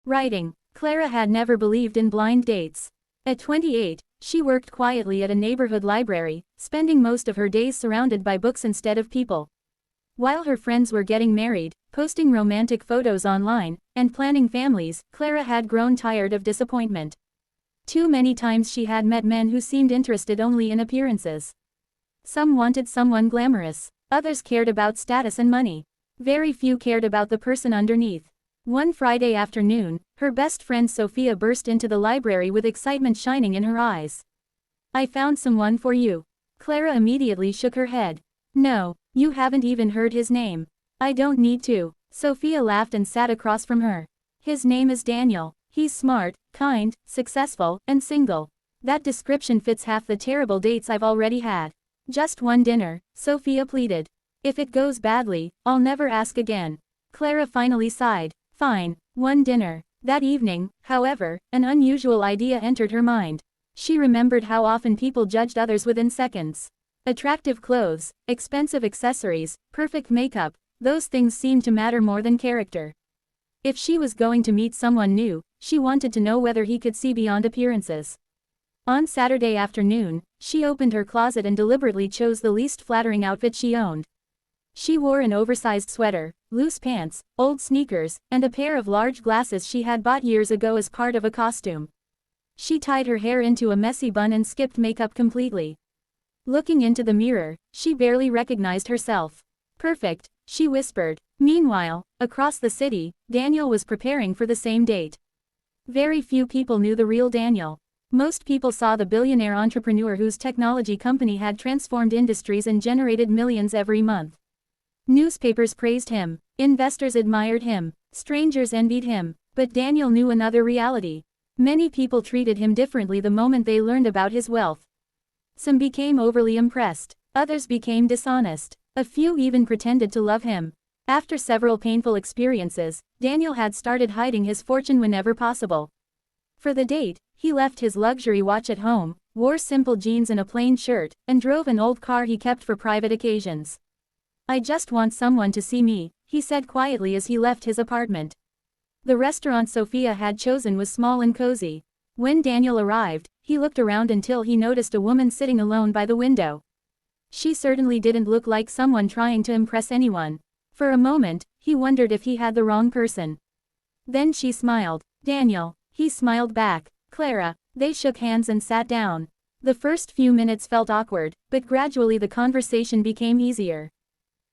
Writing. Clara had never believed in blind dates. At 28, she worked quietly at a neighborhood library, spending most of her days surrounded by books instead of people. While her friends were getting married, posting romantic photos online, and planning families, Clara had grown tired of disappointment. Too many times she had met men who seemed interested only in appearances. Some wanted someone glamorous, others cared about status and money. Very few cared about the person underneath. One Friday afternoon, her best friend Sophia burst into the library with excitement shining in her eyes. "I found someone for you." Clara immediately shook her head. "No, you haven't even heard his name." "I don't need to." Sophia laughed and sat across from her. "His name is Daniel. He's smart, kind, successful, and single. That description fits half the terrible dates I've already had." "Just one dinner," Sophia pleaded. "If it goes badly, I'll never ask again." Clara finally sighed. "Fine, one dinner." That evening, however, an unusual idea entered her mind. She remembered how often people judged others within seconds. Attractive clothes, expensive accessories, perfect makeup, those things seemed to matter more than character. If she was going to meet someone new, she wanted to know whether he could see beyond appearances. On Saturday afternoon, she opened her closet and deliberately chose the least flattering outfit she owned. She wore an oversized sweater, loose pants, old sneakers, and a pair of large glasses she had bought years ago as part of a costume. She tied her hair into a messy bun and skipped makeup completely. Looking into the mirror, she barely recognized herself. "Perfect," she whispered. Meanwhile, across the city, Daniel was preparing for the same date. Very few people knew the real Daniel. Most people saw the billionaire entrepreneur whose technology company had transformed industries and generated millions every month. Newspapers praised him, investors admired him, strangers envied him, but Daniel knew another reality. Many people treated him differently the moment they learned about his wealth. Some became overly impressed, others became dishonest, a few even pretended to love him. After several painful experiences, Daniel had started hiding his fortune whenever possible. For the date, he left his luxury watch at home, wore simple jeans and a plain shirt, and drove an old car he kept for private occasions. "I just want someone to see me," he said quietly as he left his apartment. The restaurant Sophia had chosen was small and cozy. When Daniel arrived, he looked around until he noticed a woman sitting alone by the window. She certainly didn't look like someone trying to impress anyone. For a moment, he wondered if he had the wrong person. Then she smiled. "Daniel." He smiled back. "Clara." They shook hands and sat down. The first few minutes felt awkward, but gradually the conversation became easier.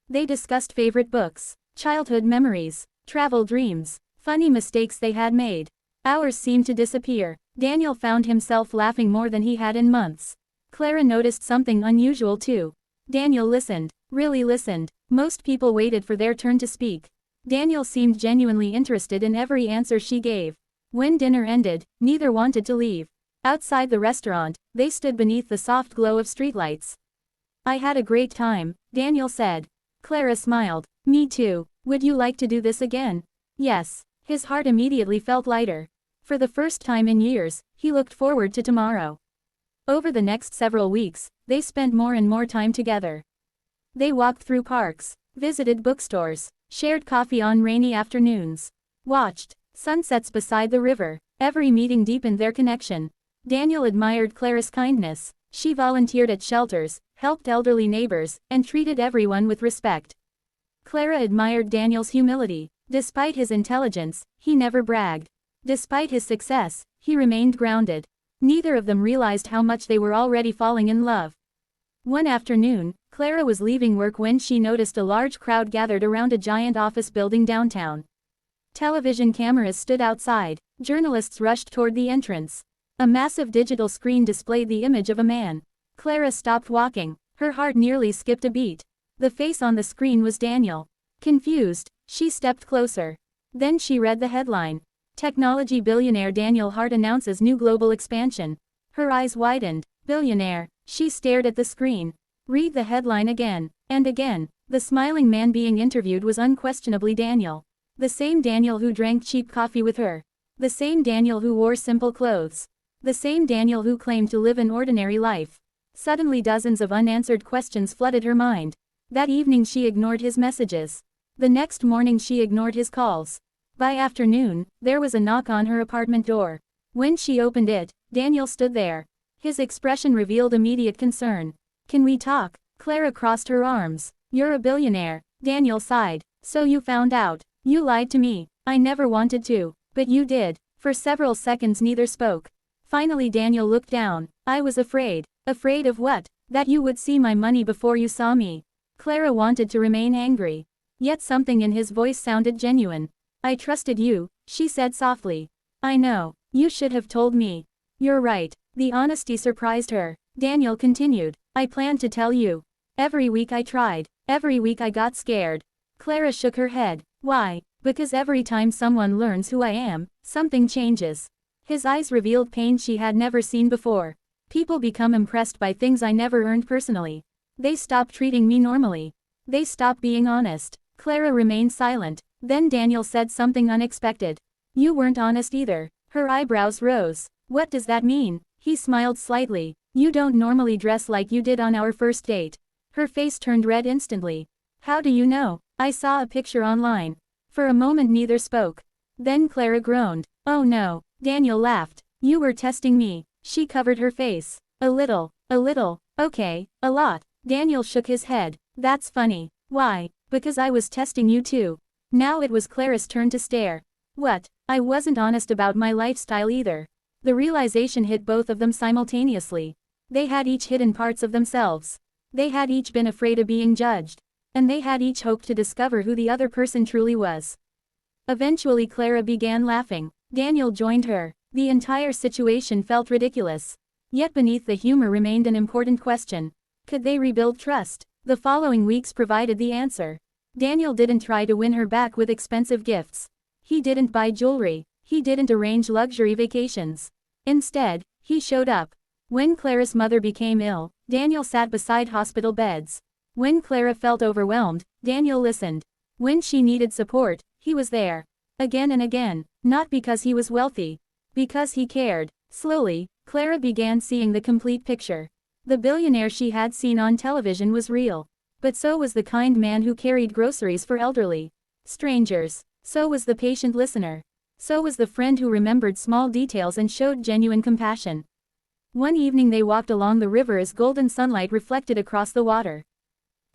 They discussed favorite books, childhood memories, travel dreams, funny mistakes they had made. Hours seemed to disappear. Daniel found himself laughing more than he had in months. Clara noticed something unusual too. Daniel listened, really listened. Most people waited for their turn to speak. Daniel seemed genuinely interested in every answer she gave. When dinner ended, neither wanted to leave. Outside the restaurant, they stood beneath the soft glow of streetlights. "I had a great time," Daniel said. Clara smiled. "Me too. Would you like to do this again?" "Yes." His heart immediately felt lighter. For the first time in years, he looked forward to tomorrow. Over the next several weeks, they spent more and more time together. They walked through parks, visited bookstores, shared coffee on rainy afternoons, watched sunsets beside the river. Every meeting deepened their connection. Daniel admired Clara's kindness. She volunteered at shelters, helped elderly neighbors, and treated everyone with respect. Clara admired Daniel's humility. Despite his intelligence, he never bragged. Despite his success, he remained grounded. Neither of them realized how much they were already falling in love. One afternoon, Clara was leaving work when she noticed a large crowd gathered around a giant office building downtown. Television cameras stood outside. Journalists rushed toward the entrance. A massive digital screen displayed the image of a man. Clara stopped walking. Her heart nearly skipped a beat. The face on the screen was Daniel. Confused, she stepped closer. Then she read the headline. "Technology billionaire Daniel Hart announces new global expansion." Her eyes widened. "Billionaire." She stared at the screen. Read the headline again. And again. The smiling man being interviewed was unquestionably Daniel. The same Daniel who drank cheap coffee with her. The same Daniel who wore simple clothes. The same Daniel who claimed to live an ordinary life. Suddenly dozens of unanswered questions flooded her mind. That evening she ignored his messages. The next morning she ignored his calls. By afternoon, there was a knock on her apartment door. When she opened it, Daniel stood there. His expression revealed immediate concern. "Can we talk?" Clara crossed her arms. "You're a billionaire." Daniel sighed. "So you found out. You lied to me. I never wanted to. But you did." For several seconds neither spoke. Finally Daniel looked down. "I was afraid." "Afraid of what?" "That you would see my money before you saw me." Clara wanted to remain angry. Yet something in his voice sounded genuine. "I trusted you," she said softly. "I know. You should have told me." "You're right." The honesty surprised her. Daniel continued. "I planned to tell you. Every week I tried. Every week I got scared." Clara shook her head. "Why?" "Because every time someone learns who I am, something changes." His eyes revealed pain she had never seen before. "People become impressed by things I never earned personally. They stop treating me normally. They stop being honest." Clara remained silent. Then Daniel said something unexpected. "You weren't honest either." Her eyebrows rose. "What does that mean?" He smiled slightly. "You don't normally dress like you did on our first date." Her face turned red instantly. "How do you know?" "I saw a picture online." For a moment neither spoke. Then Clara groaned. "Oh no." Daniel laughed. "You were testing me." She covered her face. "A little. A little. Okay, a lot." Daniel shook his head. "That's funny." "Why?" "Because I was testing you too." Now it was Clara's turn to stare. "What?" "I wasn't honest about my lifestyle either." The realization hit both of them simultaneously. They had each hidden parts of themselves. They had each been afraid of being judged. And they had each hoped to discover who the other person truly was. Eventually Clara began laughing. Daniel joined her. The entire situation felt ridiculous. Yet beneath the humor remained an important question. Could they rebuild trust? The following weeks provided the answer. Daniel didn't try to win her back with expensive gifts. He didn't buy jewelry. He didn't arrange luxury vacations. Instead, he showed up. When Clara's mother became ill, Daniel sat beside hospital beds. When Clara felt overwhelmed, Daniel listened. When she needed support, he was there. Again and again, not because he was wealthy. Because he cared. Slowly, Clara began seeing the complete picture. The billionaire she had seen on television was real. But so was the kind man who carried groceries for elderly strangers. So was the patient listener. So was the friend who remembered small details and showed genuine compassion. One evening they walked along the river as golden sunlight reflected across the water.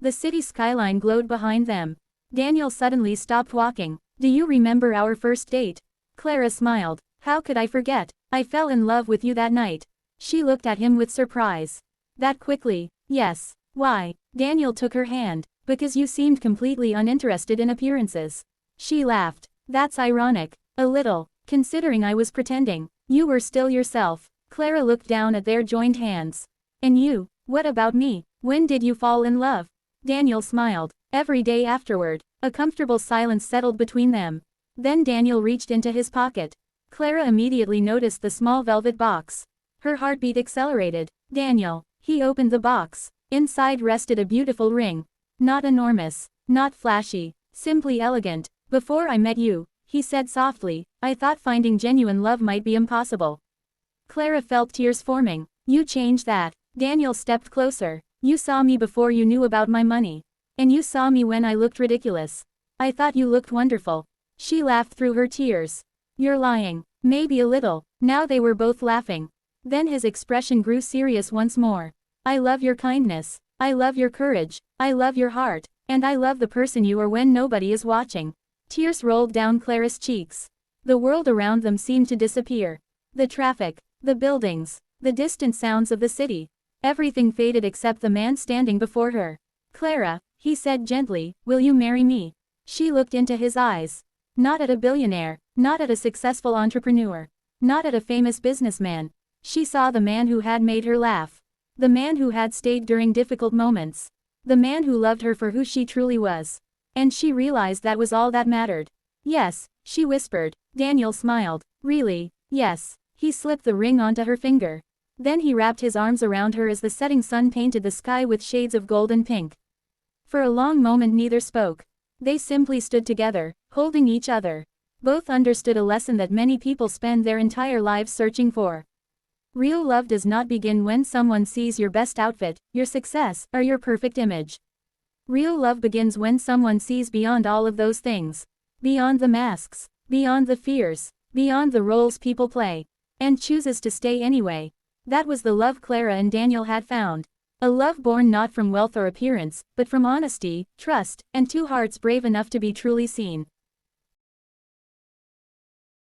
The city skyline glowed behind them. Daniel suddenly stopped walking. "Do you remember our first date?" Clara smiled. "How could I forget? I fell in love with you that night." She looked at him with surprise. "That quickly?" "Yes." "Why?" Daniel took her hand. "Because you seemed completely uninterested in appearances." She laughed. "That's ironic." "A little, considering I was pretending. You were still yourself." Clara looked down at their joined hands. "And you? What about me? When did you fall in love?" Daniel smiled. "Every day afterward." A comfortable silence settled between them. Then Daniel reached into his pocket. Clara immediately noticed the small velvet box. Her heartbeat accelerated. "Daniel." He opened the box. Inside rested a beautiful ring. Not enormous. Not flashy. Simply elegant. "Before I met you," he said softly, "I thought finding genuine love might be impossible." Clara felt tears forming. "You changed that." Daniel stepped closer. "You saw me before you knew about my money. And you saw me when I looked ridiculous. I thought you looked wonderful." She laughed through her tears. "You're lying." "Maybe a little." Now they were both laughing. Then his expression grew serious once more. "I love your kindness. I love your courage. I love your heart. And I love the person you are when nobody is watching." Tears rolled down Clara's cheeks. The world around them seemed to disappear. The traffic, the buildings, the distant sounds of the city. Everything faded except the man standing before her. "Clara," he said gently, "will you marry me?" She looked into his eyes. Not at a billionaire, not at a successful entrepreneur, not at a famous businessman. She saw the man who had made her laugh. The man who had stayed during difficult moments. The man who loved her for who she truly was. And she realized that was all that mattered. "Yes," she whispered. Daniel smiled. "Really?" "Yes." He slipped the ring onto her finger. Then he wrapped his arms around her as the setting sun painted the sky with shades of gold and pink. For a long moment neither spoke. They simply stood together, holding each other. Both understood a lesson that many people spend their entire lives searching for. Real love does not begin when someone sees your best outfit, your success, or your perfect image. Real love begins when someone sees beyond all of those things. Beyond the masks. beyond the fears, beyond the roles people play, and chooses to stay anyway. That was the love Clara and Daniel had found. A love born not from wealth or appearance, but from honesty, trust, and two hearts brave enough to be truly seen.